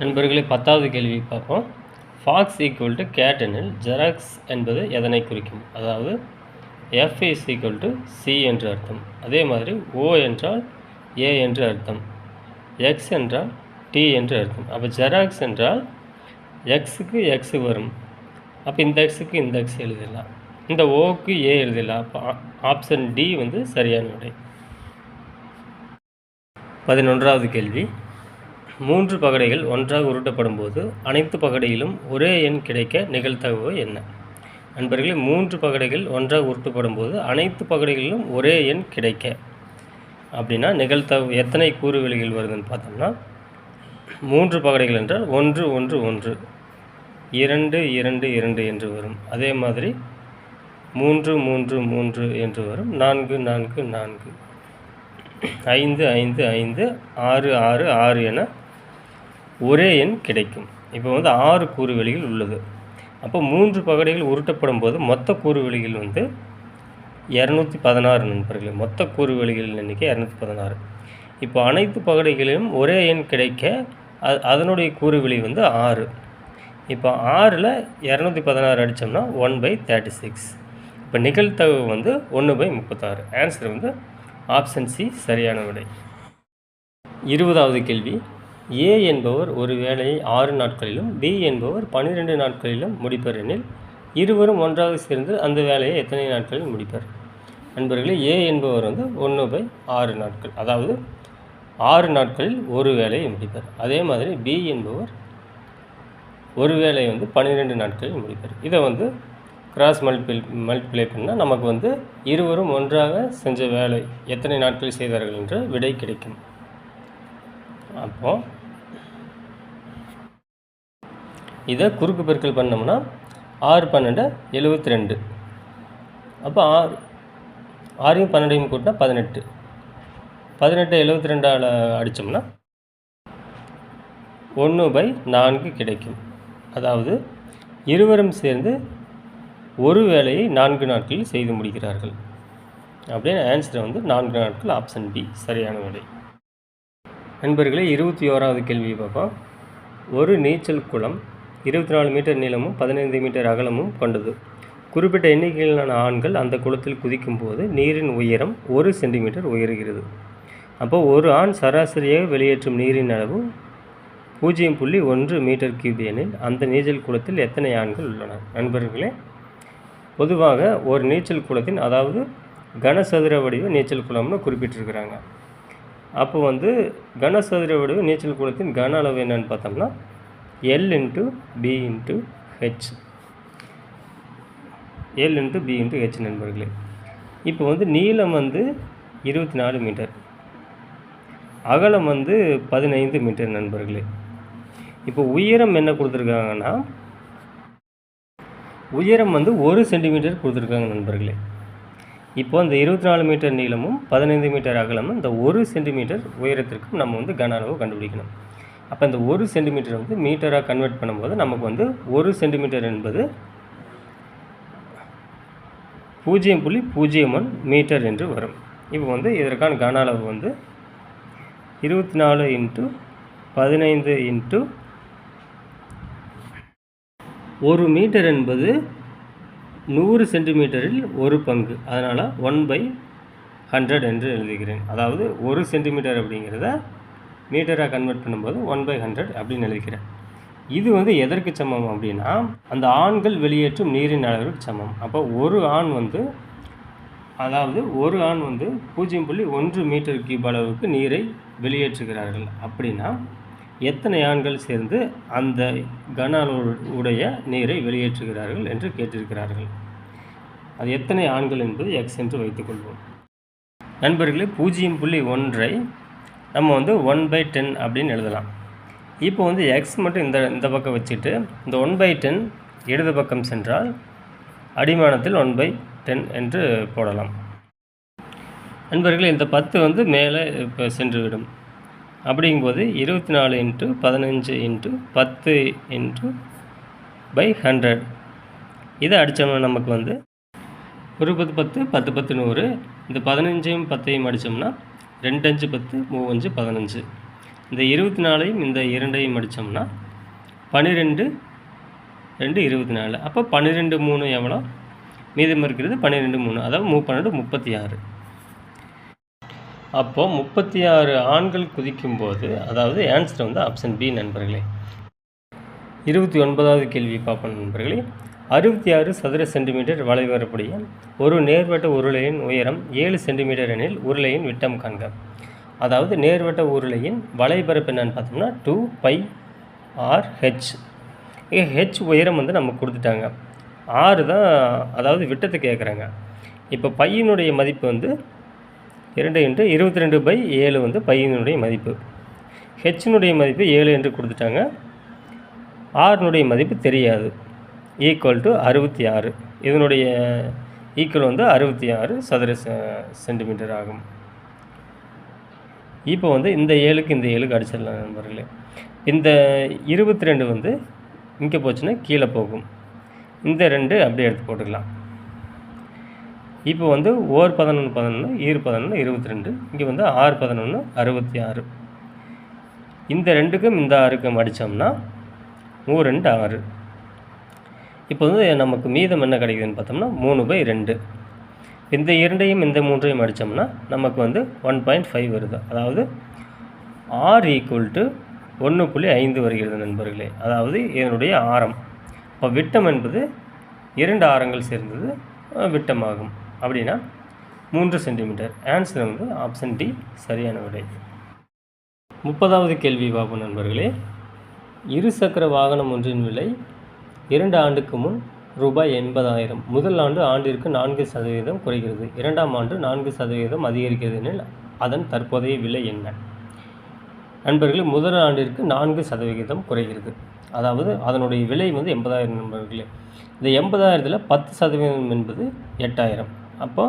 நண்பர்களே 10வது கேள்வி பார்ப்போம். ஃபாக்ஸ் ஈக்குவல் டு கேட் எனில் ஜெராக்ஸ் என்பது எதனை குறிக்கும்? அதாவது F is equal to C என்று அர்த்தம். அதே மாதிரி ஓ என்றால் ஏ என்று அர்த்தம். எக்ஸ் என்றால் டி என்று அர்த்தம். அப்போ ஜெராக்ஸ் என்றால் எக்ஸுக்கு எக்ஸ் வரும். அப்போ இந்த எக்ஸுக்கு இந்த எக்ஸ் எழுதிடலாம். இந்த ஓக்கு ஏ எழுதிடலாம். அப்போ ஆப்ஷன் டி வந்து சரியான விடை. 11வது கேள்வி. 3 பகடைகள் ஒன்றாக உருட்டப்படும் போது அனைத்து பகடையிலும் ஒரே எண் கிடைக்க நிகழ்தகவு என்ன? நண்பர்களே, 3 பகடைகள் ஒன்றாக உருட்டப்படும் போது அனைத்து பகடைகளிலும் ஒரே எண் கிடைக்க அப்படின்னா நிகழ்தகவு எத்தனை கூறுவெளிகள் வருதுன்னு பார்த்தோம்னா 3 பகடைகள் என்றால் 1 1 1, 2 2 2 என்று வரும். அதே மாதிரி 3 3 3 என்று வரும். 4 4 4, 5 5 5, 6 6 6 என ஒரே எண் கிடைக்கும். இப்போ வந்து 6 கூறுவெளிகள் உள்ளது. அப்போ 3 பகடைகள் உருட்டப்படும் போது மொத்த கூறுவெளிகள் வந்து 216 நண்பர்கள். மொத்த கூறுவெளிகளின் எண்ணிக்கை 216. இப்போ அனைத்து பகடைகளிலும் ஒரே எண் கிடைக்க அதனுடைய கூறுவெளி வந்து 6. இப்போ 6ல் 216 அடித்தோம்னா 1/36. இப்போ நிகழ்தகவு வந்து 1/36. ஆன்சர் வந்து ஆப்ஷன் சி சரியான விடை. 20வது கேள்வி. ஏ என்பவர் ஒரு வேலையை 6 நாட்களிலும் பி என்பவர் 12 நாட்களிலும் முடிப்பர் எனில் இருவரும் ஒன்றாக சேர்ந்து அந்த வேலையை எத்தனை நாட்களில் முடிப்பர்? நண்பர்களே, ஏ என்பவர் வந்து 1/6 நாட்கள், அதாவது 6 நாட்களில் ஒரு வேலையை முடிப்பர். அதே மாதிரி பி என்பவர் ஒரு வேலையை வந்து 12 நாட்களில் முடிப்பர். இதை வந்து கிராஸ் மல்டிப்ளை பண்ணால் நமக்கு வந்து இருவரும் ஒன்றாக செஞ்ச வேலை எத்தனை நாட்களில் செய்தார்கள் என்ற விடை கிடைக்கும். அப்போது இதை குறுக்கு பெருக்கல் பண்ணோம்னா 6 12 72. அப்போ 6 12 கூட்டினா 18. 18 72ஆல் அடித்தோம்னா 1/4 கிடைக்கும். அதாவது இருவரும் சேர்ந்து ஒரு வேலையை 4 நாட்களில் செய்து முடிக்கிறார்கள். அப்படின்னு ஆன்சரை வந்து 4 நாட்கள். ஆப்ஷன் பி சரியான விடை. நண்பர்களே, 21வது கேள்வியை பார்ப்போம். ஒரு நீச்சல் குளம் 24 மீட்டர் நீளமும் 15 மீட்டர் அகலமும் கொண்டது. குறிப்பிட்ட எண்ணிக்கையிலான ஆண்கள் அந்த குளத்தில் குதிக்கும் போது நீரின் உயரம் 1 சென்டிமீட்டர் உயர்கிறது. அப்போ ஒரு ஆண் சராசரியாக வெளியேற்றும் நீரின் அளவு 0.1 மீட்டர் கியூப் எனில் அந்த நீச்சல் குளத்தில் எத்தனை ஆண்கள் உள்ளனர்? நண்பர்களே, பொதுவாக ஒரு நீச்சல் குளத்தின், அதாவது கனசதுர வடிவ நீச்சல் குளம்னு குறிப்பிட்டிருக்கிறாங்க. அப்போ வந்து கனசதுர வடிவ நீச்சல் குளத்தின் கன அளவு என்னன்னு பார்த்தோம்னா L × B × H. L × B × H நண்பர்களே. இப்போ வந்து நீளம் வந்து 24 மீட்டர், அகலம் வந்து 15 மீட்டர் நண்பர்களே. இப்போ உயரம் என்ன கொடுத்துருக்காங்கன்னா உயரம் வந்து 1 சென்டிமீட்டர் கொடுத்துருக்காங்க நண்பர்களே. இப்போ அந்த 24 மீட்டர் நீளமும் 15 மீட்டர் அகலமும் இந்த 1 சென்டிமீட்டர் உயரத்திற்கும் நம்ம வந்து கன அளவு கண்டுபிடிக்கணும். அப்போ இந்த 1 சென்டிமீட்டர் வந்து மீட்டராக கன்வெர்ட் பண்ணும்போது நமக்கு வந்து 1 சென்டிமீட்டர் என்பது 0.01 மீட்டர் என்று வரும். இப்போ வந்து இதற்கான கன அளவு வந்து 24 × 15 × 1 மீட்டர் என்பது 100 சென்டிமீட்டரில் ஒரு பங்கு. அதனால் 1/100 என்று எழுதுகிறேன். அதாவது 1 சென்டிமீட்டர் அப்படிங்கிறத மீட்டராக கன்வெர்ட் பண்ணும்போது 1/100 அப்படின்னு எழுதிக்கிறேன். இது வந்து எதற்கு சமம் அப்படின்னா அந்த ஆண்கள் வெளியேற்றும் நீரின் அளவிற்கு சமம். அப்போ ஒரு ஆண் வந்து 0.1 மீட்டர் கியூப் அளவுக்கு நீரை வெளியேற்றுகிறார்கள். அப்படின்னா எத்தனை ஆண்கள் சேர்ந்து அந்த கன அளவுடைய நீரை வெளியேற்றுகிறார்கள் என்று கேட்டிருக்கிறார்கள். அது எத்தனை ஆண்கள் என்பது எக்ஸ் என்று வைத்துக்கொள்வோம். நண்பர்களே, 0.1ஐ நம்ம வந்து 1/10 அப்படின்னு எழுதலாம். இப்போ வந்து எக்ஸ் மட்டும் இந்த பக்கம் வச்சுட்டு இந்த 1/10 இடது பக்கம் சென்றால் அடிமானத்தில் 1/10 என்று போடலாம். நண்பர்களே, இந்த 10 வந்து மேலே இப்போ சென்றுவிடும். அப்படிங்கும்போது 24 × 15 × 10 × 100 இதை அடித்தோம்னா நமக்கு வந்து 1 10 10 10 10 100. இந்த 15ஐயும் 10ஐயும் அடித்தோம்னா 2 5 10 3 5 15. இந்த 24ஐயும் இந்த 2ஐயும் அடித்தோம்னா 12 2 24. அப்போ 12 3 எவ்வளோ? மீதம் இருக்கிறது 12 3, அதாவது 12 36. அப்போது 36 ஆண்கள் குதிக்கும்போது, அதாவது ஆன்சர் வந்து ஆப்ஷன் பி நண்பர்களே. 29வது கேள்வி பார்ப்போம் நண்பர்களே. 66 சதுர சென்டிமீட்டர் வளைவரப்புடைய ஒரு நேர்வட்ட உருளையின் உயரம் 7 சென்டிமீட்டர் எனில் உருளையின் விட்டம் காண்க. அதாவது நேர்வட்ட உருளையின் வளைபரப்பு என்னன்னு பார்த்தோம்னா 2πr/h. ஹெச் உயரம் வந்து நமக்கு கொடுத்துட்டாங்க, 6 தான் அதாவது விட்டத்தை கேட்குறாங்க. இப்போ பையனுடைய மதிப்பு வந்து 2 × 22/7 வந்து பையனுடைய மதிப்பு. ஹெச்சினுடைய மதிப்பு 7 என்று கொடுத்துட்டாங்க, ஆறுனுடைய மதிப்பு தெரியாது. Equal to 66. இதனுடைய ஈக்குவல் வந்து 66 சதுர சென்டிமீட்டர் ஆகும். இப்போ வந்து இந்த 7க்கு இந்த 7க்கு அடிச்சிடலாம் நண்பர்களே. இந்த 22 வந்து இங்கே போச்சுன்னா கீழே போகும், இந்த 2 அப்படியே எடுத்து போட்டுக்கலாம். இப்போ வந்து ஓர் 11 11, ஈர் 11 22, இங்கே வந்து 6 11 66. இந்த 2க்கும் இந்த 6க்கும் அடித்தோம்னா 3 2 6. இப்போ வந்து நமக்கு மீதம் என்ன கிடைக்குதுன்னு பார்த்தோம்னா 3/2. இந்த 2ஐயும் இந்த 3ஐயும் அடித்தோம்னா நமக்கு வந்து 1.5 வருது. அதாவது r = 1.5 வருகிறது நண்பர்களே. அதாவது இதனுடைய ஆரம். இப்போ விட்டம் என்பது 2 ஆரங்கள் சேர்ந்தது விட்டமாகும். அப்படின்னா 3 சென்டிமீட்டர். ஆன்சர் வந்து ஆப்ஷன் டி சரியான விடை. 30வது கேள்வி பார்ப்போம் நண்பர்களே. இருசக்கர வாகனம் ஒன்றின் விலை 2 ஆண்டுக்கு முன் ரூபாய் 80,000. முதல் ஆண்டு ஆண்டிற்கு 4% குறைகிறது, 2ஆம் ஆண்டு 4% அதிகரிக்கிறது எனில் அதன் தற்போதைய விலை என்ன? நண்பர்களே, முதல் ஆண்டிற்கு 4% குறைகிறது, அதாவது அதனுடைய விலை வந்து 80,000 நண்பர்களே. இந்த 80,000ல் 10% என்பது 8,000. அப்போ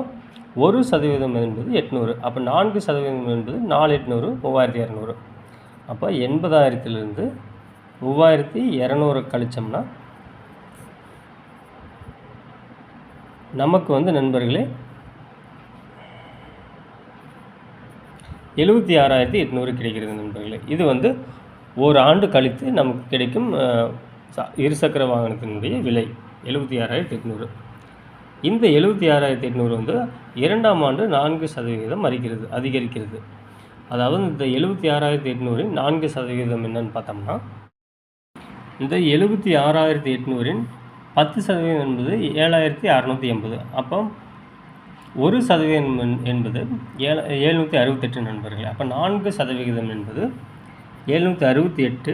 1% என்பது 800. அப்போ 4% என்பது 4,800 3,200. அப்போ 80,000லிருந்து 3,200 கழிச்சோம்னா நமக்கு வந்து நண்பர்களே 76,800 கிடைக்கிறது நண்பர்களே. இது வந்து ஒரு ஆண்டு கழித்து நமக்கு கிடைக்கும் இருசக்கர வாகனத்தினுடைய விலை 76,800. இந்த 76,800 வந்து 2ஆம் ஆண்டு 4% அதிகரிக்கிறது. அதாவது இந்த 76,800 4% என்னன்னு பார்த்தோம்னா, இந்த 76,800 10% என்பது 7,680. அப்போ 1% என்பது 768 நண்பர்கள். அப்போ 4% என்பது 768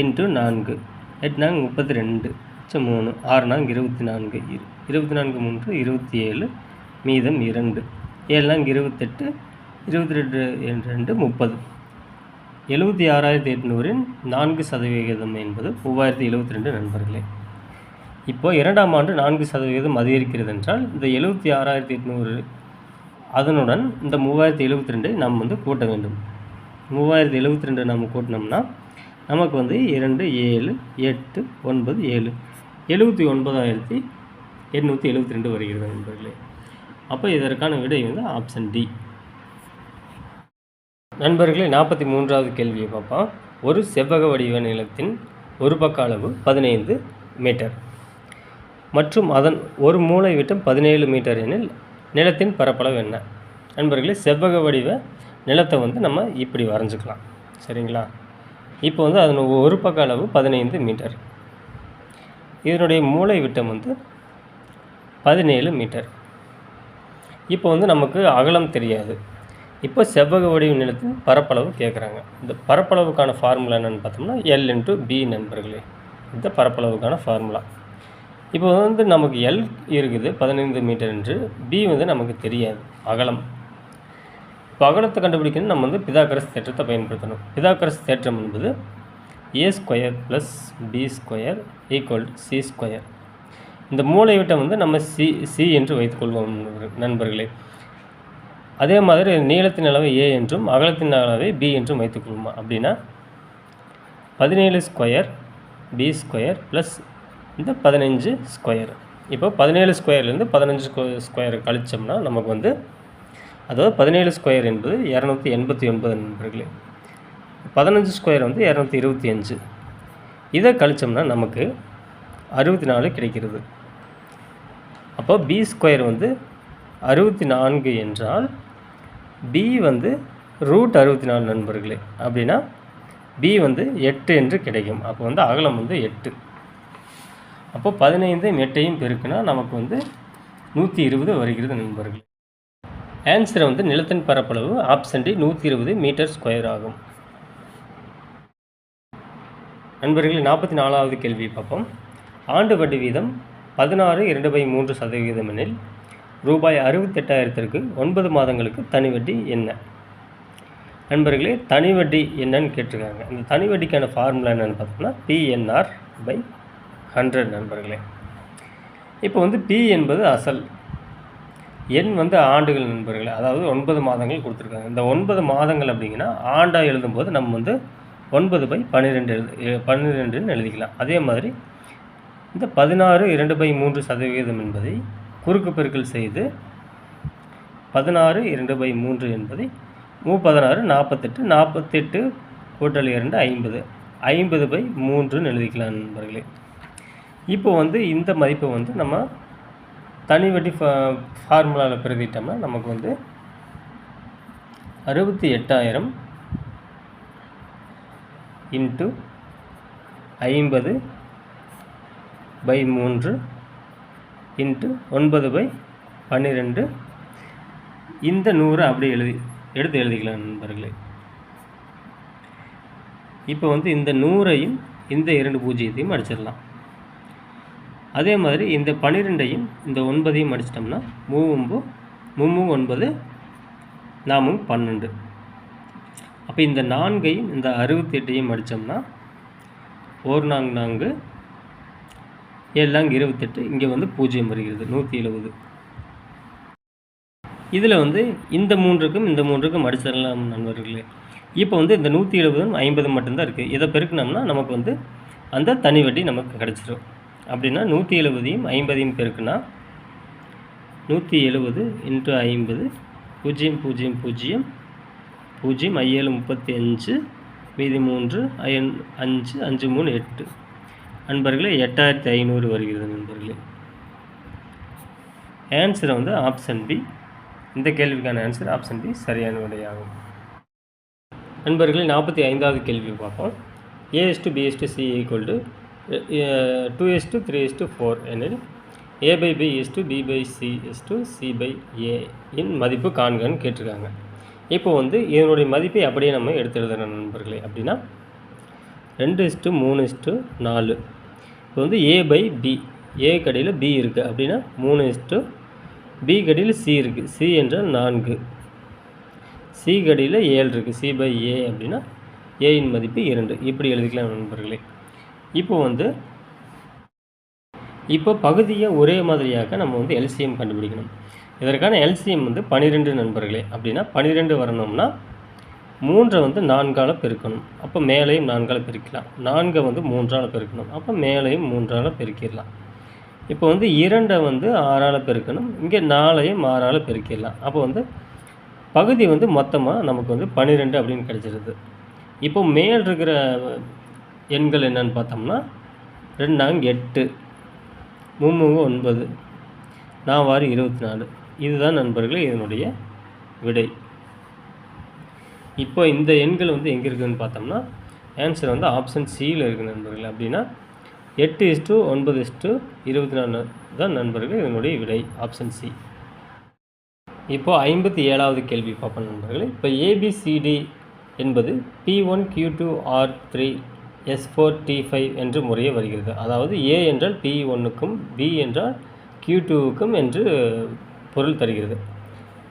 × 4, 8 32, 3, 6 24, 24 3 27, மீதம் 2, 7 28, 22 2 30. 76,800 4% என்பது 3,072 நண்பர்களே. இப்போ 2ஆம் ஆண்டு 4% அதிகரிக்கிறது என்றால் இந்த 76,800 அதனுடன் இந்த 3,072 நாம் வந்து கூட்ட வேண்டும். 3,072 நம்ம கூட்டினோம்னா நமக்கு வந்து 2 7 8 9 7 79,872 வருகிறது நண்பர்களே. அப்போ இதற்கான விடை வந்து ஆப்ஷன் டி. நண்பர்களே, 43வது கேள்வியை பார்ப்போம். ஒரு செவ்வக வடிவ நிலத்தின் ஒரு பக்க அளவு 15 மீட்டர் மற்றும் அதன் ஒரு மூலை விட்டம் 17 மீட்டர் எனில் நிலத்தின் பரப்பளவு என்ன? நண்பர்களே, செவ்வக வடிவ நிலத்தை வந்து நம்ம இப்படி வரைஞ்சிக்கலாம், சரிங்களா? இப்போ வந்து அதன் ஒரு பக்க அளவு 15 மீட்டர், இதனுடைய மூலை விட்டம் வந்து 17 மீட்டர். இப்போ வந்து நமக்கு அகலம் தெரியாது. இப்போ செவ்வக வடிவ நிலத்தின் பரப்பளவு கேட்குறாங்க. இந்த பரப்பளவுக்கான ஃபார்முலா என்னென்னு பார்த்தோம்னா L × B நண்பர்களே. இந்த பரப்பளவுக்கான ஃபார்முலா. இப்போ வந்து நமக்கு L இருக்குது 15 மீட்டர் என்று, B வந்து நமக்கு தெரியாது அகலம். இப்போ அகலத்தை கண்டுபிடிக்கணும் நம்ம வந்து பிதாகரஸ் தேற்றத்தை பயன்படுத்தணும். பிதாகரஸ் தேற்றம் என்பது A² + B² = C². இந்த மூலை விட்டம் வந்து நம்ம C என்று வைத்துக்கொள்வோம் நண்பர்களே. அதே மாதிரி நீளத்தின் அளவை A என்றும் அகலத்தின் அளவை B என்றும் வைத்துக்கொள்வோம். அப்படின்னா 17² B² + இந்த 15². இப்போ 17²லேருந்து 15² கழிச்சோம்னா நமக்கு வந்து, அதாவது 17² என்பது 289 நண்பர்களே. 15 ஸ்கொயர் வந்து 225. இதை கழிச்சோம்னா நமக்கு 64 கிடைக்கிறது. அப்போ பி ஸ்கொயர் வந்து 64 என்றால் பி வந்து √64 நண்பர்களே. அப்படின்னா பி வந்து 8 என்று கிடைக்கும். அப்போ வந்து அகலம் வந்து 8. அப்போ 15 8 பெருக்குனா நமக்கு வந்து 120 வருகிறது நண்பர்களே. ஆன்சரை வந்து நிலத்தின் பரப்பளவு ஆப்ஷன் டி 120 மீட்டர் ஸ்கொயர் ஆகும். நண்பர்களே 44வது கேள்வி பார்ப்போம். ஆண்டு வட்டி வீதம் 16.2/3% எனில் ரூபாய் 68,000க்கு 9 மாதங்களுக்கு தனி வட்டி என்ன? நண்பர்களே தனி வட்டி என்னன்னு கேட்டிருக்காங்க. இந்த தனி வட்டிக்கான ஃபார்முலா என்னென்னு பார்த்தோம்னா P/100 நண்பர்களே. இப்போ வந்து P என்பது அசல், எண் வந்து ஆண்டுகள் நண்பர்களே. அதாவது 9 மாதங்கள் கொடுத்துருக்காங்க. இந்த 9 மாதங்கள் அப்படிங்கன்னா ஆண்டாக எழுதும்போது நம்ம வந்து 9/12 எழுதிக்கலாம். அதே மாதிரி இந்த 16.2/3% என்பதை குறுக்கு பெருக்கல் செய்து 16/2/3 என்பதை 16 48 48 கூட்டல் 2 50 50/3 எழுதிக்கலாம் நண்பர்களே. இப்போ வந்து இந்த மதிப்பை வந்து நம்ம தனி வட்டி ஃபார்முலாவில் பிரதிட்டோம்னா நமக்கு வந்து 68,000 × 50/3 × 9/12 இந்த 100 அப்படியே எடுத்து எழுதிக்கலாம் நண்பர்களே. இப்போ வந்து இந்த 100ஐயும் இந்த 2 பூஜ்ஜியத்தையும் அடிச்சிடலாம். அதே மாதிரி இந்த 12ஐயும் இந்த 9ஐயும் அடிச்சிட்டோம்னா 3 9 4 12. அப்போ இந்த 4ஐயும் இந்த 68ஐயும் அடித்தோம்னா 1 4 4 7 28. இங்கே வந்து 0 வருகிறது 170. இதில் வந்து இந்த 3க்கும் இந்த 3க்கும் அடிச்சிடலாம் நண்பர்களே. இப்போ வந்து இந்த 170 50 மட்டும்தான் இருக்குது. இதை பெருக்கினோம்னா நமக்கு வந்து அந்த தனி வட்டி நமக்கு கிடச்சிடும். அப்படின்னா 170ஐயும் 50ஐயும் பெருக்குனா 170 × 50 0 0 0 0 7 35 மீதி 3 5 5 3 8 நண்பர்களே 8500 வருகிறது நண்பர்களே. ஆன்சரை வந்து ஆப்ஷன் பி. இந்த கேள்விக்கான ஆன்சர் ஆப்ஷன் பி சரியான விடையாகும். நண்பர்களே 45வது கேள்வி பார்ப்போம். A/B/C = 2:3:4 எனில் A/B/B/C/C/A இன் மதிப்பு காண்கன்னு கேட்டிருக்காங்க. இப்போ வந்து இதனுடைய மதிப்பை அப்படியே நம்ம எடுத்து எழுதணும் நண்பர்களே. அப்படின்னா 2:3:4. இப்போ வந்து A/B, A கடையில் B இருக்குது அப்படின்னா 3 B கடையில் C இருக்குது, C என்றால் 4, C கடையில் 7 இருக்குது, C/A அப்படின்னா ஏயின் மதிப்பு 2. இப்படி எழுதிக்கலாம் நண்பர்களே. இப்போ பகுதியை ஒரே மாதிரியாக நம்ம வந்து எல்சிஎம் கண்டுபிடிக்கணும். இதற்கான எல்சிஎம் வந்து 12 நண்பர்களே. அப்படின்னா 12 வரணும்னா 3 வந்து 4ஆல் பெருக்கணும். அப்போ மேலேயும் 4ஆல் பெருக்கலாம். 4 வந்து 3ஆல் பெருக்கணும். அப்போ மேலேயும் 3ஆல் பெருக்கிடலாம். இப்போ வந்து 2 வந்து 6ஆல் பெருக்கணும். இங்கே 4ஐயும் 6ஆல் பெருக்கிடலாம். அப்போ வந்து பகுதி வந்து மொத்தமாக நமக்கு வந்து 12 அப்படின்னு கிடச்சிருது. இப்போ மேல் இருக்கிற எண்கள் என்னென்னு பார்த்தோம்னா 2 8 3 9 4 24. இதுதான் நண்பர்களே இதனுடைய விடை. இப்போ இந்த எண்கள் வந்து எங்கே இருக்குதுன்னு பார்த்தோம்னா ஆன்சர் வந்து ஆப்ஷன் சியில் இருக்குது நண்பர்கள். அப்படின்னா 8:9:24 தான் நண்பர்கள் இதனுடைய விடை ஆப்ஷன் சி. இப்போ 57வது கேள்வி பார்ப்போம் நண்பர்களே. இப்போ ABCD என்பது P1 Q2 R3 S4 T5 என்று முறையே வருகிறது. அதாவது A என்றால் P1க்கும் B என்றால் Q2க்கும் என்று பொருள் தருகிறது.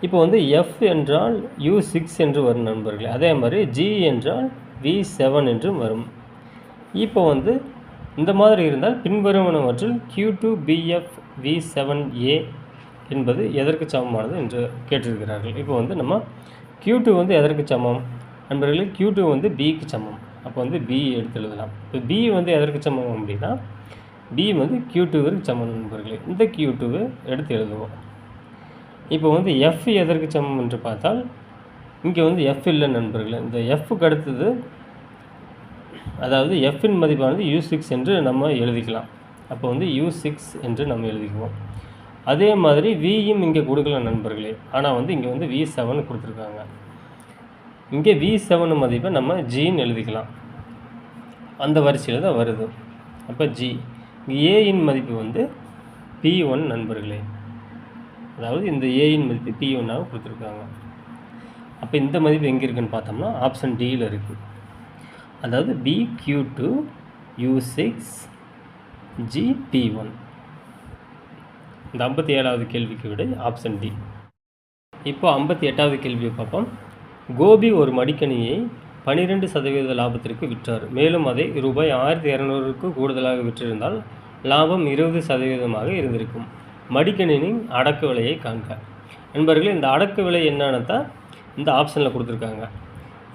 இப்போ வந்து F என்றால் U6 என்று வரும் நண்பர்களே. அதே மாதிரி G என்றால் V7 என்றும் வரும். இப்போ வந்து இந்த மாதிரி இருந்தால் பின்வருவனவற்றில் Q2 BF V7A என்பது எதற்கு சமமானது என்று கேட்டிருக்கிறார்கள். இப்போ வந்து நம்ம Q2 வந்து எதற்கு சமம் நண்பர்களே? Q2 வந்து Bக்கு சமம். அப்போ வந்து B எடுத்து எழுதலாம். இப்போ B வந்து எதற்கு சமம் அப்படின்னா B வந்து Q2விற்கு சமம் நண்பர்களே. இந்த Q2வை எடுத்து எழுதுவோம். இப்போ வந்து F எதற்கு சமம் என்று பார்த்தால் இங்கே வந்து F இல்லை நண்பர்களே. இந்த Fக்கு அடுத்தது அதாவது எஃப்பின் மதிப்பானது U6 என்று நம்ம எழுதிக்கலாம். அப்போ வந்து U6 என்று நம்ம எழுதிக்குவோம். அதே மாதிரி வியும் இங்கே கொடுக்கல நண்பர்களே, ஆனால் வந்து இங்கே வந்து V7 கொடுத்துருக்காங்க. இங்கே V7 மதிப்பை நம்ம ஜின்னு எழுதிக்கலாம். அந்த வரிசையில் தான் வருது. அப்போ ஜி ஏயின் மதிப்பு வந்து P1 நண்பர்களே, அதாவது இந்த ஏயின் மதிப்பு P1ஆக கொடுத்துருக்காங்க. அப்போ இந்த மதிப்பு எங்கே இருக்குதுன்னு பார்த்தோம்னா ஆப்ஷன் டியில் இருக்குது. அதாவது BQ2 U6 GP1. இந்த 57வது கேள்விக்கு விட ஆப்ஷன் டி. இப்போ 58வது கேள்வியை பார்ப்போம். கோபி ஒரு மடிக்கணியை 12% லாபத்திற்கு விற்றார். மேலும் அதை ரூபாய் 1200க்கு கூடுதலாக விற்றிருந்தால் லாபம் 20% இருந்திருக்கும். மடிக்கணினின் அடக்க விலையை காண்க. நண்பர்களே, இந்த அடக்க விலை என்னன்னு தான் இந்த ஆப்ஷனில் கொடுத்துருக்காங்க.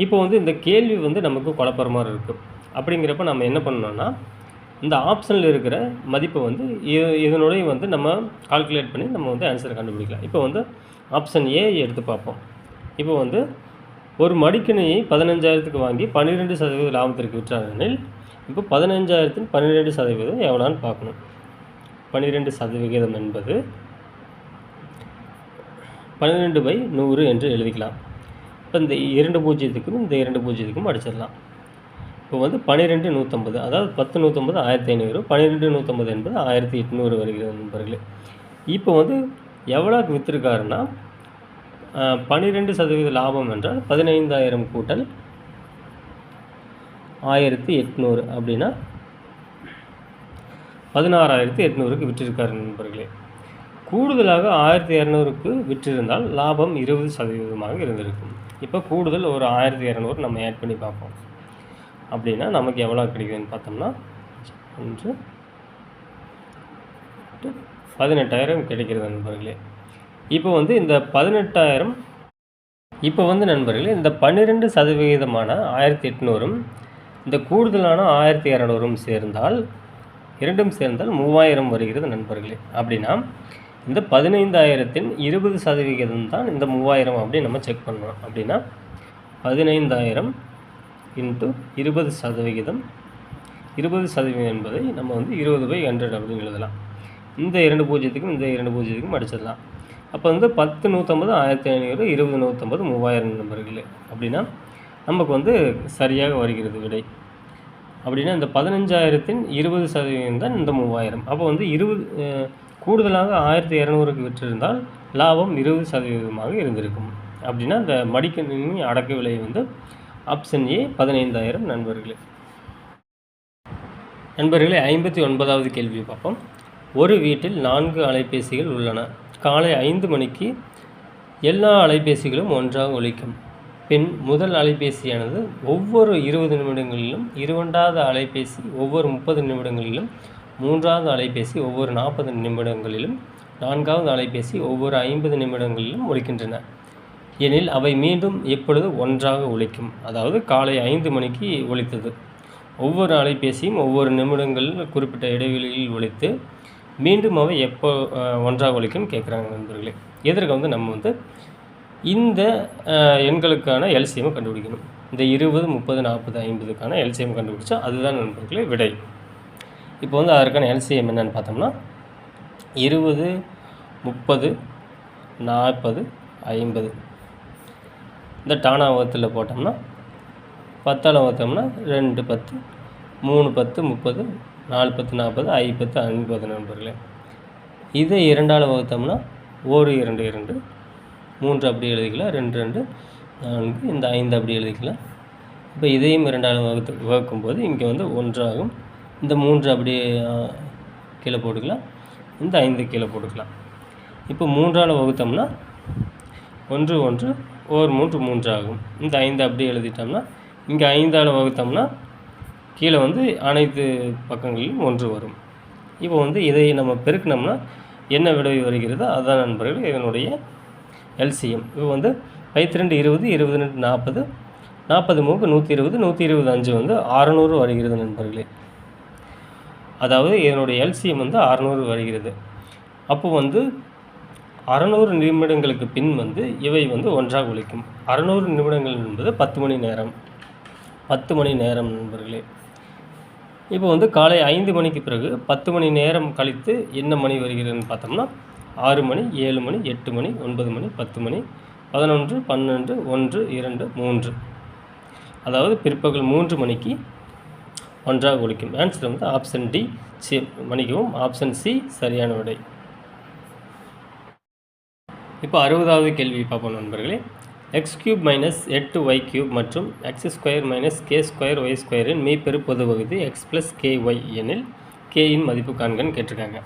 இப்போ வந்து இந்த கேள்வி வந்து நமக்கு குழப்பற மாதிரி இருக்குது. அப்படிங்கிறப்ப நம்ம என்ன பண்ணணும்னா, இந்த ஆப்ஷனில் இருக்கிற மதிப்பை வந்து இதனுடைய வந்து நம்ம கால்குலேட் பண்ணி நம்ம வந்து ஆன்சரை கண்டுபிடிக்கலாம். இப்போ வந்து ஆப்ஷன் ஏ எடுத்து பார்ப்போம். இப்போ வந்து ஒரு மடிக்கணியை 15,000க்கு வாங்கி 12% லாபத்திற்கு விற்றார்கள். இப்போ 15,000 12% எவ்வளோன்னு பார்க்கணும். 12% என்பது 12/100 என்று எழுதிக்கலாம். இப்போ இந்த 2 பூஜ்ஜியத்துக்கும் இந்த 2 பூஜ்ஜியத்துக்கும் அடிச்சிடலாம். இப்போ வந்து 12 150, அதாவது 10 150 1500, 12 150 என்பது 1800 வருகிறது நண்பர்களே. இப்போ வந்து எவ்வளோக்கு விற்றுருக்காருன்னா 12% லாபம் என்றால் 15,000 கூட்டல் 1800 அப்படின்னா 16,800க்கு விற்றிருக்காரு நண்பர்களே. கூடுதலாக 1200க்கு விற்றிருந்தால் லாபம் 20% இருந்திருக்கும். இப்போ கூடுதல் ஒரு 1200 நம்ம ஆட் பண்ணி பார்ப்போம். அப்படின்னா நமக்கு எவ்வளோ கிடைக்குதுன்னு பார்த்தோம்னா 18,000 கிடைக்கிறது நண்பர்களே. இப்போ வந்து இந்த 18,000 இப்போ வந்து நண்பர்களே இந்த 12%-மான 1800ம் இந்த கூடுதலான 1200ம் சேர்ந்தால் இரண்டும் சேர்ந்தால் 3000 வருகிறது நண்பர்களே. அப்படின்னா இந்த 15,000-இன் 20% தான் இந்த 3000 அப்படின்னு நம்ம செக் பண்ணணும். அப்படின்னா 15,000 இன்ட்டு 20%, 20% என்பதை நம்ம வந்து 20/100 அப்படின்னு எழுதலாம். இந்த 2 பூஜ்ஜியத்துக்கும் இந்த 2 பூஜ்ஜியத்துக்கும் அடிச்சிடலாம். அப்போ வந்து 10 150 1500, 20 150 3000 நண்பர்களே. அப்படின்னா நமக்கு வந்து சரியாக வருகிறது விடை. அப்படின்னா இந்த 15,000-இன் 20% தான் இந்த 3000. அப்போ வந்து கூடுதலாக 1200க்கு விற்றிருந்தால் லாபம் 20% இருந்திருக்கும். அப்படின்னா இந்த மடிக்கணினி அடக்க விலை வந்து ஆப்ஷன் ஏ 15,000 நண்பர்களே. 59வது கேள்வியை பார்ப்போம். ஒரு வீட்டில் 4 அலைபேசிகள் உள்ளன. காலை 5 மணிக்கு எல்லா அலைபேசிகளும் ஒன்றாக ஒலிக்கும். பின் முதல் அலைபேசியானது ஒவ்வொரு 20 நிமிடங்களிலும், இரண்டாவது அலைபேசி ஒவ்வொரு 30 நிமிடங்களிலும், மூன்றாவது அலைபேசி ஒவ்வொரு 40 நிமிடங்களிலும், நான்காவது அலைபேசி ஒவ்வொரு 50 நிமிடங்களிலும் ஒலிக்கின்றன எனில் அவை மீண்டும் எப்பொழுது ஒன்றாக ஒலிக்கும். அதாவது காலை 5 மணிக்கு ஒலித்தது. ஒவ்வொரு அலைபேசியும் ஒவ்வொரு நிமிடங்களில் குறிப்பிட்ட இடைவெளியில் ஒலித்து மீண்டும் அவை எப்போ ஒன்றாக ஒலிக்கும் கேட்குறாங்க நண்பர்களே. இதற்கு வந்து நம்ம வந்து இந்த எண்களுக்கான எல்சிஎம் கண்டுபிடிக்கணும். இந்த 20 30 40 50க்கான எல்சிஎம் கண்டுபிடிச்சா அதுதான் நண்பர்களே விடை. இப்போ வந்து அதற்கான எல்சிஎம் என்னென்னு பார்த்தோம்னா 20 30 40 50 இந்த டானா வகுத்தில் போட்டோம்னா 10ஆல் வகுத்தோம்னா 2 10 3 10 30 4 10 40 5 10 50 நண்பர்களே. இதை 2ஆல் வகுத்தோம்னா 1 2 2 3 அப்படி எழுதிக்கலாம், 2 2 4 இந்த 5 அப்படி எழுதிக்கலாம். இப்போ இதையும் 2ஆல் வகுக்கும்போது இங்கே வந்து 1 ஆகும். இந்த 3 அப்படியே கீழே போட்டுக்கலாம், இந்த 5 கீழே போட்டுக்கலாம். இப்போ 3ஆல் வகுத்தோம்னா 1 1 ஒரு 3 3 ஆகும். இந்த 5 அப்படியே எழுதிட்டோம்னா இங்கே 5ஆல் வகுத்தோம்னா கீழே வந்து அனைத்து பக்கங்களிலும் 1 வரும். இப்போ வந்து இதை நம்ம பெருக்கினோம்னா என்ன விடை வருகிறதோ அதுதான் நண்பர்கள் இதனுடைய எல்சிஎம். இப்போ வந்து 5 2 20 20 40 40 3 120 120 5 வந்து 600 வருகிறது நண்பர்களே. அதாவது இதனுடைய எல்சிஎம் வந்து 600 வருகிறது. அப்போ வந்து 600 நிமிடங்களுக்கு பின் வந்து இவை வந்து ஒன்றாக ஒலிக்கும். 600 நிமிடங்கள் என்பது 10 மணி நேரம். 10 மணி நேரம் நண்பர்களே. இப்போ வந்து காலை 5 மணிக்கு பிறகு 10 மணி நேரம் கழித்து என்ன மணி வருகிறதுன்னு பார்த்தோம்னா 6 மணி, 7 மணி, 8 மணி, 9 மணி, 10 மணி, 11, 12, 1, 2, 3. அதாவது பிற்பகல் 3 மணிக்கு ஒன்றாக ஒலிக்கும். ஆன்சர் வந்து ஆப்ஷன் டி மணிக்கவும் ஆப்ஷன் சி சரியான விடை. இப்போ 60வது கேள்வி பார்ப்போம் நண்பர்களே. x³ மைனஸ் 8y³ மற்றும் x² மைனஸ் k² y² மீப்பெரு பொது பகுதி x + ky எனில் k-இன் மதிப்பு காண்கன்னு கேட்டிருக்காங்க.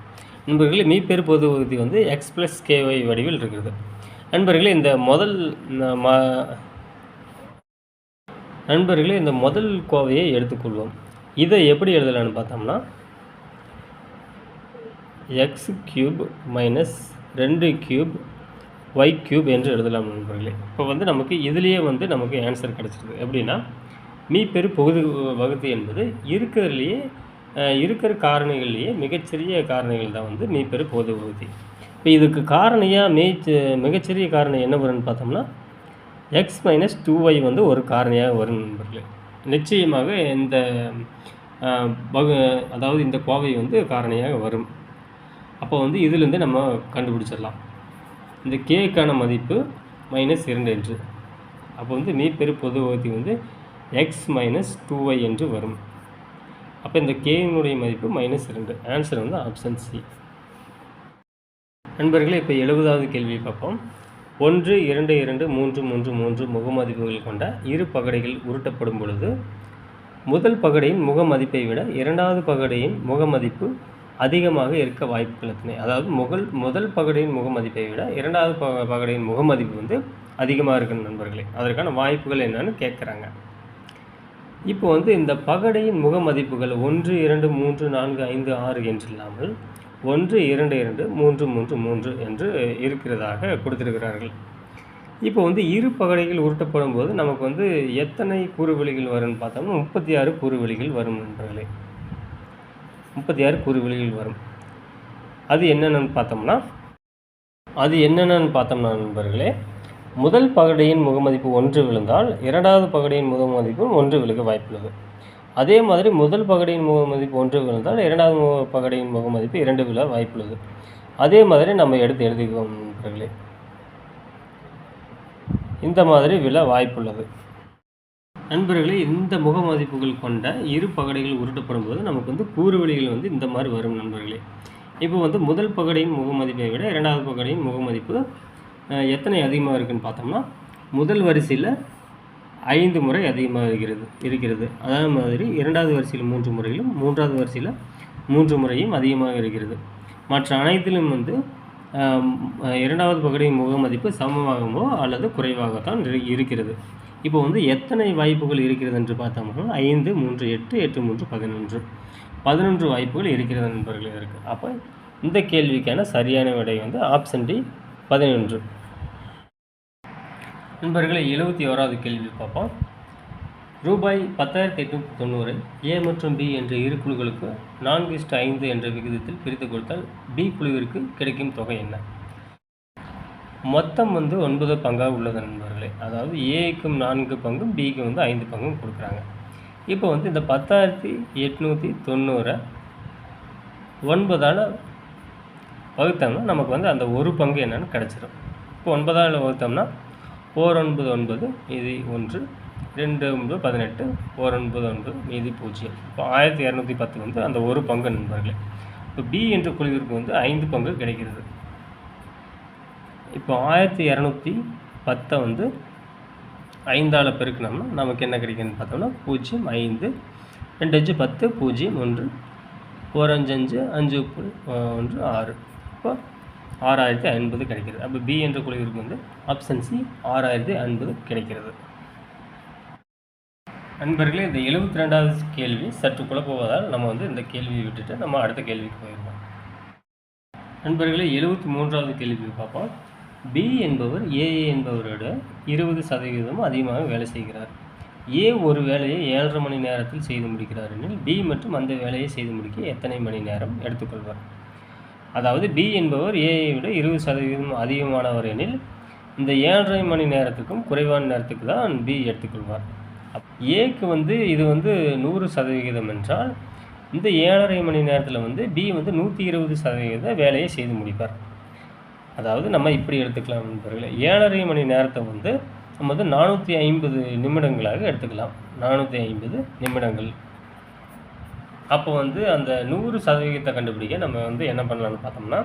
நண்பர்களே, மீப்பெரு பொது பகுதி வந்து x + ky வடிவில் இருக்கிறது. நண்பர்களே, இந்த முதல் கோவையை எடுத்துக்கொள்வோம். இதை எப்படி எழுதலான்னு பார்த்தோம்னா x³ மைனஸ் 2³ y³ என்று எழுதலாம் நண்பர்களே. இப்போ வந்து நமக்கு இதுலேயே வந்து நமக்கு ஆன்சர் கிடச்சிருது. எப்படின்னா மீப்பெரு பொது வகுதி என்பது இருக்கிற காரணிகள்லேயே மிகச்சிறிய காரணிகள் தான் வந்து மீப்பெரு பொது வகுதி. இப்போ இதுக்கு காரணியாக மிகச்சிறிய காரணி என்ன வரும்னு பார்த்தோம்னா x மைனஸ் 2y வந்து ஒரு காரணியாக வரும் நண்பர்களே. நிச்சயமாக அதாவது இந்த கோவை வந்து காரணியாக வரும். அப்போ வந்து இதிலிருந்து நம்ம கண்டுபிடிச்சிடலாம். இந்த கேக்கான மதிப்பு -2 என்று. அப்போ வந்து மீப்பெரு பொது வகுதி வந்து x மைனஸ் 2y என்று வரும். அப்போ இந்த கேனுடைய மதிப்பு -2. ஆன்சர் வந்து ஆப்ஷன் சி. நண்பர்களே, இப்போ 70வது கேள்வியை பார்ப்போம். 1, 2, 2, 3, 3, 3 முகமதிப்புகள் கொண்ட இரு பகடைகள் உருட்டப்படும் பொழுது முதல் பகடையின் முகமதிப்பை விட இரண்டாவது பகடையின் முகமதிப்பு அதிகமாக இருக்க வாய்ப்புகள் எத்தனை? அதாவது முதல் பகடையின் முகமதிப்பை விட இரண்டாவது பகடையின் முகமதிப்பு வந்து அதிகமாக இருக்குன்னு நண்பர்களே. அதற்கான வாய்ப்புகள் என்னன்னு கேட்குறாங்க. இப்போ வந்து இந்த பகடையின் முகமதிப்புகள் 1, 2, 3, 4, 5, 6 என்று இல்லாமல் 1, 2, 2, 3, 3, 3 என்று இருக்கிறதாக கொடுத்திருக்கிறார்கள். இப்போ வந்து இரு பகடைகள் உருட்டப்படும் போது நமக்கு வந்து எத்தனை கூறுவெளிகள் வரும்னு பார்த்தோம்னா 36 கூறுவெளிகள் வரும் நண்பர்களே. 36 கூறுவெளிகள் வரும். அது என்னென்னு பார்த்தோம்னா நண்பர்களே, முதல் பகடையின் முகமதிப்பு 1 விழுந்தால் இரண்டாவது பகடையின் முகமதிப்பும் 1 விழுக வாய்ப்புள்ளது. அதே மாதிரி முதல் பகடையின் முகமதிப்பு 1 விழுந்தால் இரண்டாவது பகடையின் முகமதிப்பு 2 விழ வாய்ப்புள்ளது. அதே மாதிரி நம்ம எடுத்து எழுதிக்குவோம் நண்பர்களே. இந்த மாதிரி விழ வாய்ப்புள்ளது. நண்பர்களே, இந்த முகமதிப்புகள் கொண்ட இரு பகடைகள் உருட்டப்படும் போது நமக்கு வந்து கூறுவெளிகள் வந்து இந்த மாதிரி வரும் நண்பர்களே. இப்போ வந்து முதல் பகடையின் முகமதிப்பை விட இரண்டாவது பகடையின் முகமதிப்பு எத்தனை அதிகமாக இருக்குதுன்னு பார்த்தோம்னா முதல் வரிசையில் 5 முறை அதிகமாக இருக்கிறது. அதே மாதிரி இரண்டாவது வரிசையில் 3 முறையிலும் மூன்றாவது வரிசையில் 3 முறையும் அதிகமாக இருக்கிறது. மற்ற அனைத்திலும் வந்து இரண்டாவது பகடையின் முகமதிப்பு சமமாகவோ அல்லது குறைவாகத்தான் இருக்கிறது. இப்போ வந்து எத்தனை வாய்ப்புகள் இருக்கிறது என்று பார்த்தோம்னா 5, 3, 8, 8, 3, 11 வாய்ப்புகள் இருக்கிறது நண்பர்களே இருக்குது. அப்போ இந்த கேள்விக்கான சரியான விடை வந்து ஆப்ஷன் டி 11. நண்பர்களை 71வது கேள்வி பார்ப்போம். ரூபாய் 10,890 ஏ மற்றும் பி என்ற இரு குழுக்களுக்கு 4:5 என்ற விகிதத்தில் பிரித்து கொடுத்தால் பி குழுவிற்கு கிடைக்கும் தொகை என்ன? மொத்தம் வந்து 9 பங்காக உள்ளது நண்பர்களே. அதாவது ஏக்கும் 4 பங்கும் பிக்கு வந்து 5 பங்கும் கொடுக்குறாங்க. இப்போ வந்து இந்த 10,890 9ஆல் வகுத்தோம்னா நமக்கு வந்து அந்த ஒரு பங்கு என்னென்னு கிடச்சிடும். இப்போ 9ஆல் வகுத்தோம்னா 4 9 9 மீதி 1, 2 9 18, 4 9 9 மீதி 0. இப்போ 1210 வந்து அந்த ஒரு பங்கு நண்பர்களே. இப்போ பி என்ற குழுவிற்கு வந்து 5 பங்கு கிடைக்கிறது. இப்போ 1210 வந்து 5ஆல் பெருக்கினோம்னா நமக்கு என்ன கிடைக்குதுன்னு பார்த்தோம்னா 0 5 2 5 10 0 1 4 5 5 5 1 6. இப்போ 6050 கிடைக்கிறது. அப்போ பி என்ற குழுவிற்கு வந்து ஆப்ஷன் சி 6050 கிடைக்கிறது. நண்பர்களே, இந்த 72வது கேள்வி சற்று குழப்புவதால் நம்ம வந்து இந்த கேள்வியை விட்டுட்டு நம்ம அடுத்த கேள்விக்கு போயிடலாம். நண்பர்களே, 73வது கேள்வி பார்ப்போம். பி என்பவர் ஏ என்பவரோட 20% அதிகமாக வேலை செய்கிறார். ஏ ஒரு வேலையை 7.5 மணி நேரத்தில் செய்து முடிக்கிறார் எனில் பி மற்றும் அந்த வேலையை செய்து முடிக்க எத்தனை மணி நேரம் எடுத்துக்கொள்வார்? அதாவது பி என்பவர் ஏயை விட 20% அதிகமானவர் எனில் இந்த 7.5 மணி நேரத்துக்கும் குறைவான நேரத்துக்கு தான் பி எடுத்துக்கொள்வார். ஏக்கு வந்து இது வந்து 100% என்றால் இந்த 7.5 மணி நேரத்தில் வந்து பி வந்து 120% வேலையை செய்து முடிப்பார். அதாவது நம்ம இப்படி எடுத்துக்கலாம் நண்பர்களே, 7.5 மணி நேரத்தை வந்து நம்ம வந்து 450 நிமிடங்களாக எடுத்துக்கலாம். 450 நிமிடங்கள். அப்போ வந்து அந்த 100% கண்டுபிடிக்க நம்ம வந்து என்ன பண்ணலாம்னு பார்த்தோம்னா,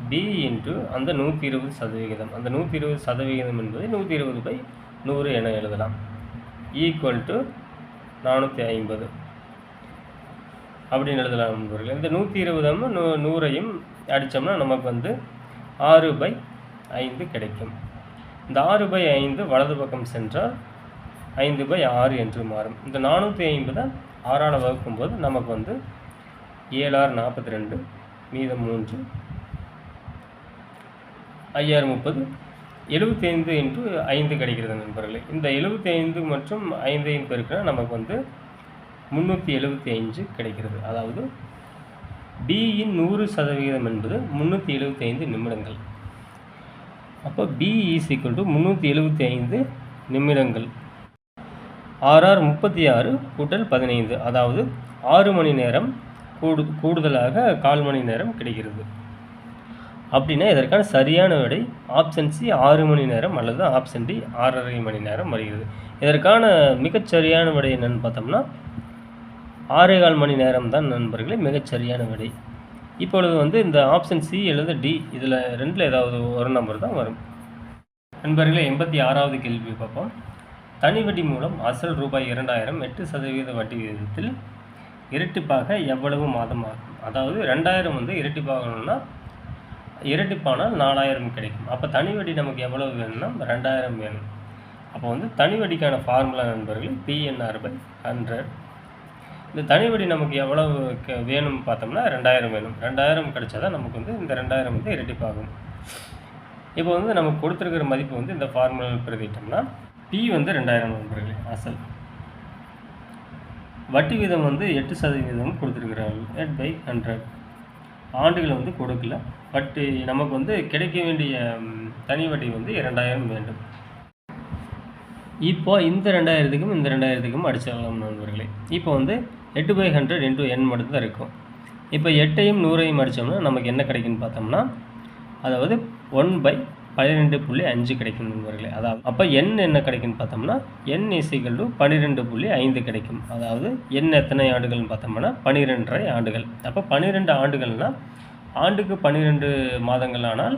பி இன்ட்டு அந்த 120%. அந்த 120% என்பது 120/100 என எழுதலாம். ஈக்குவல் டு 450 அப்படின்னு எழுதலாம் நண்பர்களே. இந்த 120 100ஐயும் அடித்தோம்னா நமக்கு வந்து 6/5 கிடைக்கும். இந்த 6/5 வலது பக்கம் சென்றால் 5/6 என்று மாறும். இந்த 450 6ஆல் வகுக்கும்போது நமக்கு வந்து 7 6 42, மீதம் 3, 5 6 30, 75 இன்ட்டு 5 கிடைக்கிறது நண்பர்களே. இந்த 75 மற்றும் 5ஐயும் பெருக்கினா நமக்கு வந்து 375 கிடைக்கிறது. அதாவது பியின் 100% என்பது 375 நிமிடங்கள். அப்போ பி இஸ் ஈக்குவல் டு 375 நிமிடங்கள். 6 6 36 கூட்டல் 15, அதாவது 6 மணி நேரம் கூடுதலாக 1/4 மணி நேரம் கிடைக்கிறது. அப்படின்னா இதற்கான சரியான விடை ஆப்ஷன் சி 6 மணி நேரம் அல்லது ஆப்ஷன் டி 6.5 மணி நேரம் வருகிறது. இதற்கான மிகச்சரியான விடை என்னென்னு பார்த்தோம்னா 6.25 மணி நேரம் தான் நண்பர்களே மிகச்சரியான விடை. இப்பொழுது வந்து இந்த ஆப்ஷன் சி அல்லது டி இதில் ரெண்டில் ஏதாவது ஒரு நம்பர் தான் வரும். நண்பர்களே 86வது கேள்வி பார்ப்போம். தனி வட்டி மூலம் அசல் ரூபாய் 2000 8% வட்டி விகிதத்தில் இரட்டிப்பாக எவ்வளவு மாதம் ஆகும்? அதாவது 2000 வந்து இரட்டிப்பாகணும்னா இரட்டிப்பானால் 4000 கிடைக்கும். அப்போ தனி வட்டி நமக்கு எவ்வளவு வேணும்னா 2000 வேணும். அப்போ வந்து தனி வட்டிக்கான ஃபார்முலா நண்பர்கள் PNR/100. இந்த தனி வட்டி நமக்கு எவ்வளவு வேணும் பார்த்தோம்னா 2000 வேணும். 2000 கிடைச்சா தான் நமக்கு வந்து இந்த 2000 வந்து இரட்டிப்பாகும். இப்போ வந்து நமக்கு கொடுத்துருக்கிற மதிப்பு வந்து இந்த ஃபார்முலாவில் பிரதிட்டோம்னா பி வந்து 2000 நண்பர்களே அசல். வட்டி வீதம் வந்து 8% கொடுத்துருக்குறாங்க. 8/100. ஆண்டுகள் வந்து கொடுக்கல. பட் நமக்கு வந்து கிடைக்க வேண்டிய தனி வட்டி வந்து 2000 வேண்டும். இப்போ இந்த 2000க்கும் இந்த 2000க்கும் அடிச்சிடலாம் நண்பர்களே. இப்போ வந்து 8/100 இன்ட்டு n மட்டும் தான் இருக்கும். இப்போ 8ஐயும் 100ஐயும் அடித்தோம்னா நமக்கு என்ன கிடைக்குன்னு பார்த்தோம்னா, அதாவது 1/12.5 கிடைக்கும் நண்பர்களே. அதாவது அப்போ n என்ன கிடைக்குன்னு பார்த்தோம்னா n = 12.5 கிடைக்கும். அதாவது n எத்தனை ஆண்டுகள்னு பார்த்தோம்னா 12.5 ஆண்டுகள். அப்போ 12 ஆண்டுகள்னால் ஆண்டுக்கு 12 மாதங்கள், ஆனால்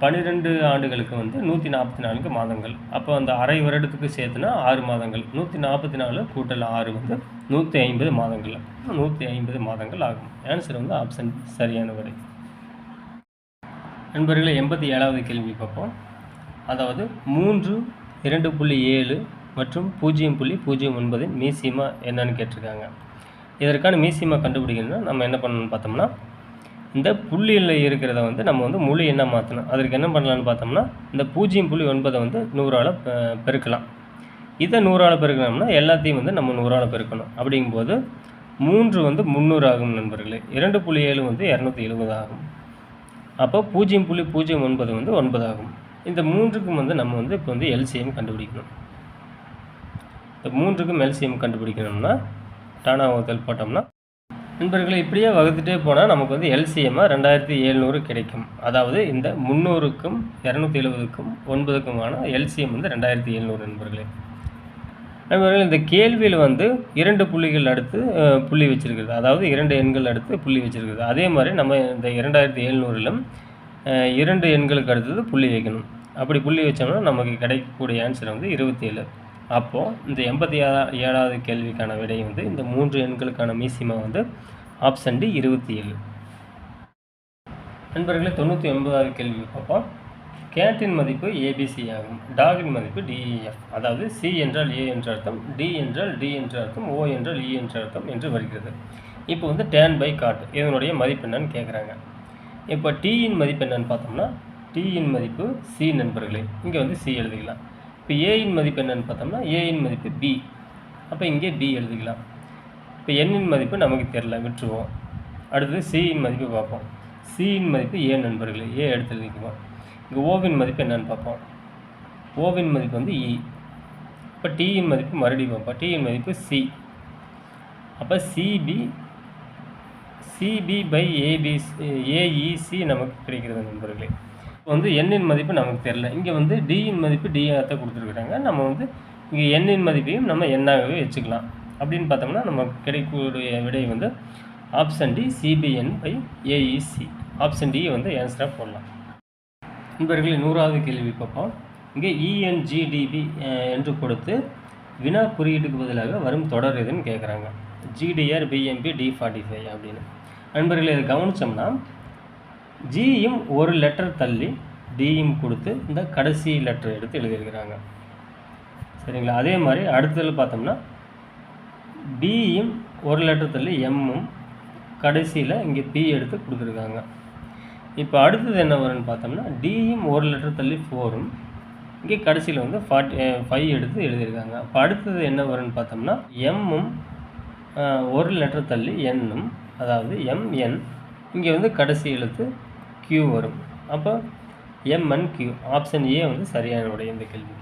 12 ஆண்டுகளுக்கு வந்து 144 மாதங்கள். அப்போ அந்த அரை வருடத்துக்கு சேர்த்துனா 6 மாதங்கள். 144 கூட்டல் 6 வந்து 150 மாதங்கள். 150 மாதங்கள் ஆகும். ஆன்சர் வந்து ஆப்ஷன் சரியான விடை. நண்பர்களே 87வது கேள்வி பார்ப்போம். அதாவது 3 2.7 மற்றும் 0.09 மீசிமா என்னன்னு கேட்டிருக்காங்க. இதற்கான மீசிமா கண்டுபிடிக்கணும்னா நம்ம என்ன பண்ணணும்னு பார்த்தோம்னா, இந்த புள்ளியில் இருக்கிறத வந்து நம்ம வந்து முழு எண்ணாக மாற்றணும். அதற்கு என்ன பண்ணலான்னு பார்த்தோம்னா, இந்த 0.9 வந்து 100ஆல் பெருக்கலாம். இதை 100ஆல் பெருக்கணும்னா எல்லாத்தையும் வந்து நம்ம 100ஆல் பெருக்கணும். அப்படிங்கும்போது 3 வந்து 300 ஆகும் நண்பர்களே. 2.7 வந்து 270 ஆகும். அப்போ 0.09 வந்து 9 ஆகும். இந்த 3க்கும் வந்து நம்ம வந்து இப்போ வந்து LCM கண்டுபிடிக்கணும். இந்த 3க்கும் LCM கண்டுபிடிக்கணும்னா டானா வகுத்தல் போட்டோம்னா நண்பர்களை இப்படியே வகுத்துட்டே போனால் நமக்கு வந்து LCMமாக 2700 கிடைக்கும். அதாவது இந்த 300க்கும் 270க்கும் 9க்குமான LCM வந்து 2700 நண்பர்களே. இந்த கேள்வியில் வந்து 2 புள்ளிகள் அடுத்து புள்ளி வச்சுருக்குது. அதாவது 2 எண்கள் அடுத்து புள்ளி வச்சுருக்குது. அதே மாதிரி நம்ம இந்த 2700லும் 2 எண்களுக்கு அடுத்தது புள்ளி வைக்கணும். அப்படி புள்ளி வச்சோம்னா நமக்கு கிடைக்கக்கூடிய ஆன்சர் வந்து 27. அப்போது இந்த 87வது கேள்விக்கான விடை வந்து இந்த 3 எண்களுக்கான மீசிமா வந்து ஆப்ஷன் டி 27. நண்பர்களே 99வது கேள்வி பார்ப்போம். கேட்டின் மதிப்பு ABC ஆகும். டாகின் மதிப்பு DEF. அதாவது C என்றால் A என்ற அர்த்தம், D என்றால் D என்ற அர்த்தம், O என்றால் E என்ற அர்த்தம் என்று வருகிறது. இப்போ வந்து tan/cot இதனுடைய மதிப்பு என்னன்னு கேட்குறாங்க. இப்போ Tயின் மதிப்பு என்னன்னு பார்த்தோம்னா, Tயின் மதிப்பு C நண்பர்களே. இங்கே வந்து C எழுதிக்கலாம். இப்போ Aயின் மதிப்பு என்னன்னு பார்த்தோம்னா, Aயின் மதிப்பு B. அப்போ இங்கே B எழுதிக்கலாம். இப்போ Nயின் மதிப்பு நமக்கு தெரியல, விட்டுருவோம். அடுத்து Cயின் மதிப்பு பார்ப்போம். Cயின் மதிப்பு A நண்பர்களே. A எடுத்து எழுதிக்குவோம். இங்கே ஓவின் மதிப்பு என்னன்னு பார்ப்போம். ஓவின் மதிப்பு வந்து E. இப்போ அப்போ டியின் மதிப்பு மறுபடியும் பார்ப்போம். டியின் மதிப்பு சி. அப்போ சிபி பை ஏஇசி நமக்கு கிடைக்கிறது நண்பர்களே. வந்து எண்ணின் மதிப்பு நமக்கு தெரில. இங்கே வந்து டியின் மதிப்பு டியாக கொடுத்துருக்குறாங்க. நம்ம வந்து இங்கே எண்ணின் மதிப்பையும் நம்ம எண்ணாகவே வச்சுக்கலாம். அப்படின்னு பார்த்தோம்னா நமக்கு கிடைக்கக்கூடிய விடை வந்து option D, CBN by AEC. Option D வந்து ஆன்சராக போடலாம். நண்பர்களே, 100வது கேள்வி பார்ப்போம். இங்கே இஎன்ஜிடிபி என்று கொடுத்து வினா குறியீட்டுக்கு பதிலாக வரும் தொடர் எதுன்னு கேட்குறாங்க. ஜிடிஆர் பிஎம்பி D45 அப்படின்னு. நண்பர்களே, இதை கவனித்தோம்னா ஜியும் ஒரு லெட்டர் தள்ளி டியும் கொடுத்து இந்த கடைசி லெட்டர் எடுத்து எழுதியிருக்கிறாங்க. சரிங்களா? அதே மாதிரி அடுத்ததில் பார்த்தோம்னா பியும் ஒரு லெட்டர் தள்ளி எம்மும் கடைசியில் இங்கே பி எடுத்து கொடுத்துருக்காங்க. இப்போ அடுத்தது என்ன வரும்னு பார்த்தோம்னா டியும் ஒரு லெட்டர் தள்ளி 4ம் இங்கே கடைசியில் வந்து 5 எடுத்து எழுதியிருக்காங்க. அப்போ அடுத்தது என்ன வரும்னு பார்த்தோம்னா எம்மும் ஒரு லெட்டர் தள்ளி எண்ணும், அதாவது எம்என் இங்கே வந்து கடைசி எழுத்து Q வரும். அப்போ MNQ. ஆப்ஷன் ஏ வந்து சரியான விடை இந்த கேள்வி.